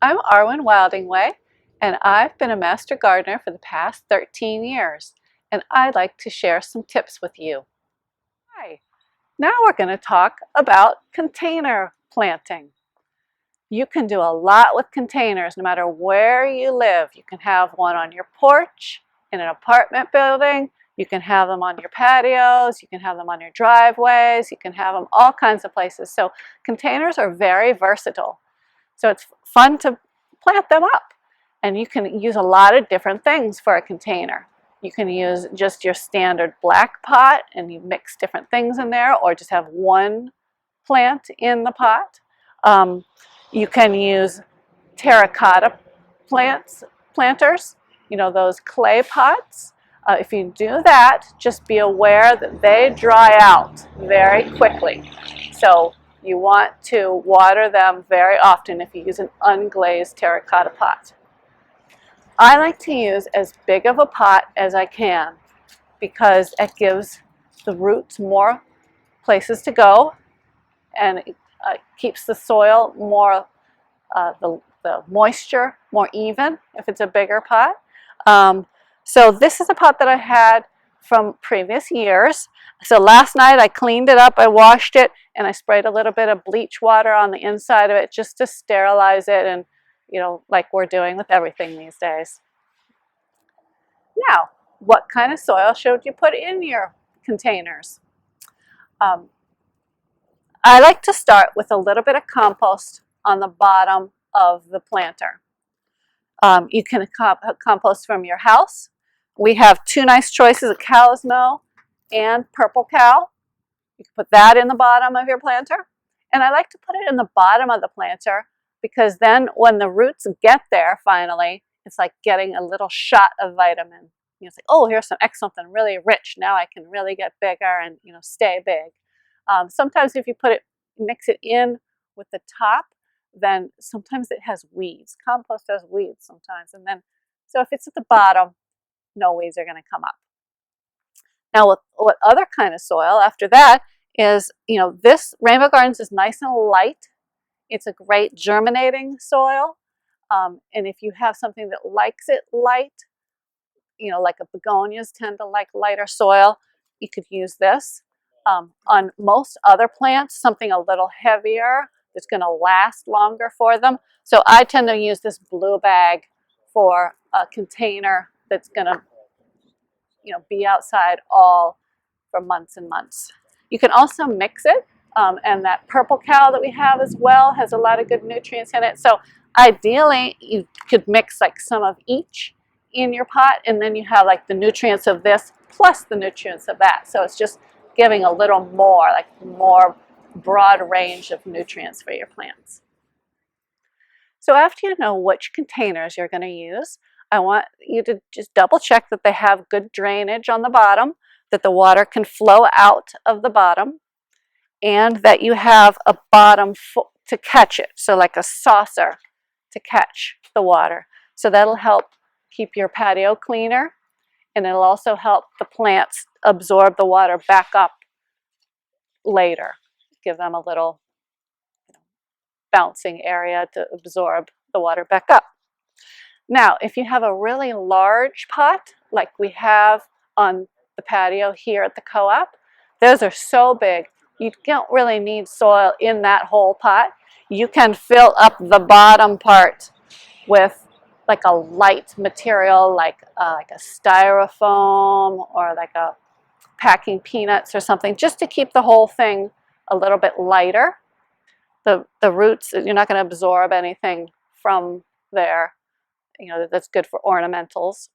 I'm Arwyn Wildingway, and I've been a master gardener for the past 13 years, and I'd like to share some tips with you. Hi, now we're going to talk about container planting. You can do a lot with containers no matter where you live. You can have one on your porch, in an apartment building, you can have them on your patios, you can have them on your driveways, you can have them all kinds of places. So containers are very versatile. So it's fun to plant them up. And you can use a lot of different things for a container. You can use just your standard black pot and you mix different things in there, or just have one plant in the pot. You can use terracotta planters, those clay pots. If you do that, just be aware that they dry out very quickly. So you want to water them very often if you use an unglazed terracotta pot. I like to use as big of a pot as I can because it gives the roots more places to go, and it keeps the soil more, the moisture more even if it's a bigger pot. So this is a pot that I had from previous years. So last night I cleaned it up, I washed it, and I sprayed a little bit of bleach water on the inside of it just to sterilize it, and like we're doing with everything these days. Now, what kind of soil should you put in your containers? I like to start with a little bit of compost on the bottom of the planter. You can compost from your house. We have two nice choices of cow's milk and purple cow. You can put that in the bottom of your planter. And I like to put it in the bottom of the planter because then when the roots get there finally, it's like getting a little shot of vitamin. It's like, oh, here's something really rich. Now I can really get bigger and stay big. Sometimes if you mix it in with the top, then sometimes it has weeds. Compost has weeds sometimes. So if it's at the bottom, no weeds are going to come up. Now, what other kind of soil after that is, this Rainbow Gardens is nice and light. It's a great germinating soil. And if you have something that likes it light, like begonias tend to like lighter soil, you could use this. On most other plants, something a little heavier that's going to last longer for them. So I tend to use this blue bag for a container that's going to be outside for months and months. You can also mix it, and that purple cow that we have as well has a lot of good nutrients in it. So ideally, you could mix like some of each in your pot, and then you have like the nutrients of this plus the nutrients of that. So it's just giving a little more, like more broad range of nutrients for your plants. So after you know which containers you're going to use, I want you to just double check that they have good drainage on the bottom, that the water can flow out of the bottom, and that you have a bottom to catch it, so like a saucer to catch the water. So that'll help keep your patio cleaner, and it'll also help the plants absorb the water back up later. Give them a little bouncing area to absorb the water back up. Now, if you have a really large pot, like we have on the patio here at the Co+op, those are so big, you don't really need soil in that whole pot. You can fill up the bottom part with like a light material, like a styrofoam or like a packing peanuts or something, just to keep the whole thing a little bit lighter. The roots, you're not going to absorb anything from there. That's good for ornamentals.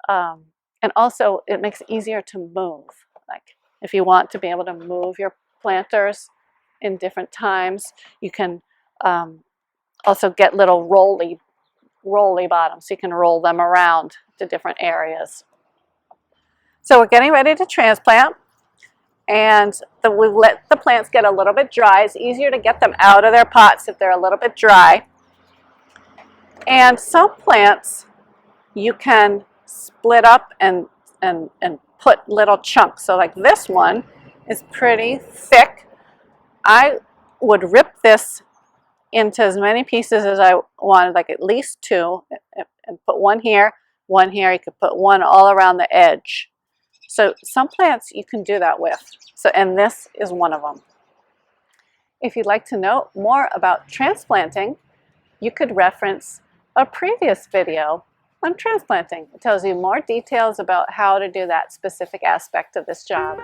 And also, it makes it easier to move. Like if you want to be able to move your planters in different times, you can also get little rolly bottoms, so you can roll them around to different areas. So we're getting ready to transplant, and we let the plants get a little bit dry. It's easier to get them out of their pots if they're a little bit dry. And some plants you can split up and put little chunks. So like this one is pretty thick. I would rip this into as many pieces as I wanted, like at least 2, and put one here, one here. You could put one all around the edge. So some plants you can do that with. So, and this is one of them. If you'd like to know more about transplanting, you could reference a previous video on transplanting. It tells you more details about how to do that specific aspect of this job.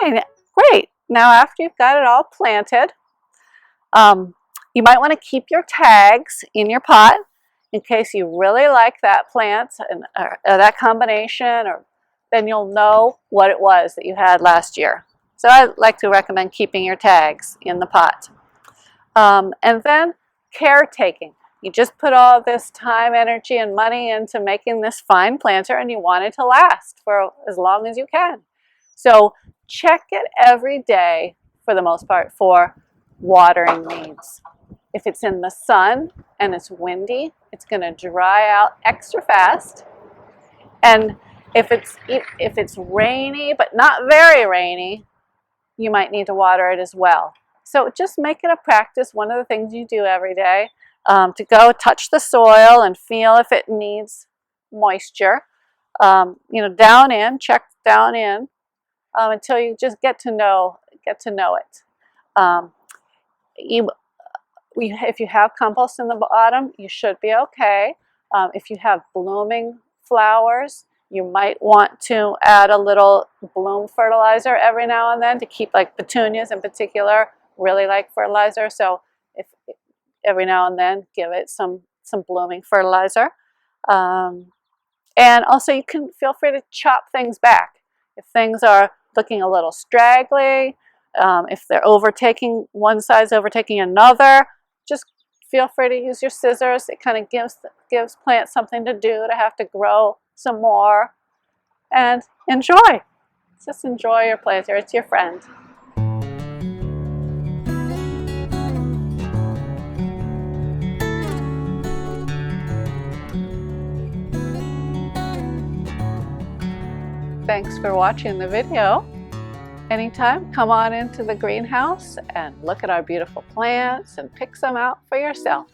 Okay, great. Now after you've got it all planted, you might want to keep your tags in your pot in case you really like that plant and or that combination, or then you'll know what it was that you had last year. So I like to recommend keeping your tags in the pot. And then caretaking. You just put all this time, energy, and money into making this fine planter, and you want it to last for as long as you can. So check it every day, for the most part, for watering needs. If it's in the sun and it's windy, it's going to dry out extra fast. And if it's rainy, but not very rainy, you might need to water it as well. So just make it a practice, one of the things you do every day, to go touch the soil and feel if it needs moisture. Down in, check down in, until you just get to know it. If you have compost in the bottom, you should be okay. If you have blooming flowers, you might want to add a little bloom fertilizer every now and then to keep, like petunias in particular, really like fertilizer. So if every now and then give it some blooming fertilizer. And also you can feel free to chop things back. If things are looking a little straggly, if they're overtaking, one side's overtaking another, just feel free to use your scissors. It kind of gives plants something to do, to have to grow some more. And enjoy. Just enjoy your planter. It's your friend. Thanks for watching the video. Anytime, come on into the greenhouse and look at our beautiful plants and pick some out for yourself.